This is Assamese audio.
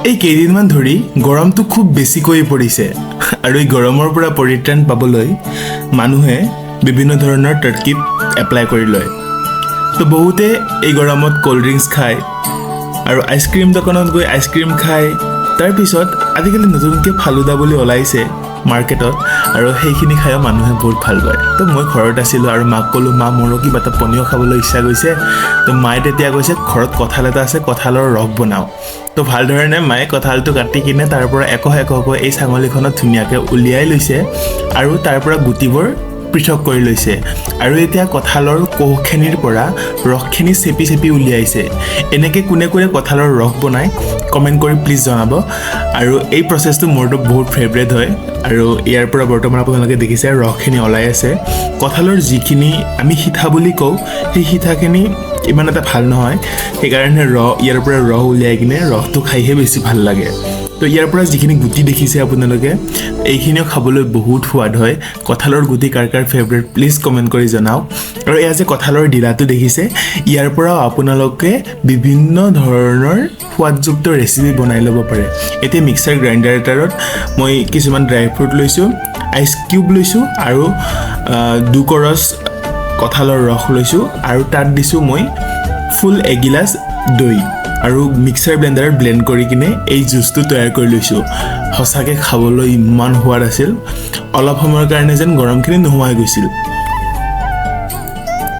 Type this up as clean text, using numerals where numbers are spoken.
এই কেইদিনমান ধৰি গৰমটো খুব বেছিকৈ পৰিছে আৰু এই গৰমৰ পৰা পৰিত্ৰাণ পাবলৈ মানুহে বিভিন্ন ধৰণৰ তৰকিব এপ্লাই কৰি লয়। তো বহুতে এই গৰমত কোল্ড ড্ৰিংকছ খায় আৰু আইচক্ৰীম দোকানত গৈ আইচক্ৰীম খায়। তাৰপিছত আজিকালি নতুনকৈ ফালুদা বুলি ওলাইছে মাৰ্কেটত আৰু সেইখিনি খায়ো মানুহে বহুত ভাল পায়। তো মই ঘৰত আছিলোঁ আৰু মাক ক'লোঁ, মা মোৰো কিবা এটা পনীয় খাবলৈ ইচ্ছা গৈছে। তো মায়ে তেতিয়া কৈছে ঘৰত কঁঠাল এটা আছে, কঁঠালৰ ৰস বনাওঁ। তো ভালধৰণে মায়ে কঁঠালটো কাটি কিনে তাৰ পৰা একোকৈ এই চাঙলিখনত ধুনীয়াকৈ উলিয়াই লৈছে আৰু তাৰ পৰা গুটিবোৰ পৃথক কৰি লৈছে আৰু এতিয়া কঁঠালৰ কোহখিনিৰ পৰা ৰসখিনি চেপি উলিয়াইছে। এনেকৈ কোনে কঁঠালৰ ৰস বনায় কমেণ্ট কৰি প্লিজ জনাব। আৰু এই প্ৰচেছটো মোৰতো বহুত ফেভৰেট হয় আৰু ইয়াৰ পৰা বৰ্তমান আপোনালোকে দেখিছে ৰসখিনি ওলাই আছে। কঁঠালৰ যিখিনি আমি সিঠা বুলি কওঁ সেই সিঠাখিনি ইমান এটা ভাল নহয়, সেইকাৰণে ইয়াৰ পৰা ৰস উলিয়াই কিনে ৰসটো খাইহে বেছি ভাল লাগে। তো ইয়াৰ পৰা যিখিনি গুটি দেখিছে আপোনালোকে, এইখিনিও খাবলৈ বহুত সোৱাদ হয়। কঁঠালৰ গুটি কাৰ ফেভৰেট প্লিজ কমেণ্ট কৰি জনাওক। আৰু এয়া যে কঁঠালৰ ডিলাটো দেখিছে, ইয়াৰ পৰাও আপোনালোকে বিভিন্ন ধৰণৰ সোৱাদযুক্ত ৰেচিপি বনাই ল'ব পাৰে। এতিয়া মিক্সাৰ গ্ৰাইণ্ডাৰ এটাত মই কিছুমান ড্ৰাই ফ্ৰুট লৈছোঁ, আইচ কিউব লৈছোঁ আৰু 2 কৰচ কঁঠালৰ ৰস লৈছোঁ আৰু তাত দিছোঁ মই ফুল এগিলাচ দৈ আৰু মিক্সাৰ ব্লেণ্ডাৰত ব্লেণ্ড কৰি কিনে এই জুচটো তৈয়াৰ কৰি লৈছোঁ। সঁচাকৈ খাবলৈ ইমান সোৱাদ আছিল, অলপ সময়ৰ কাৰণে যেন গৰমখিনি নোহোৱা হৈ গৈছিল।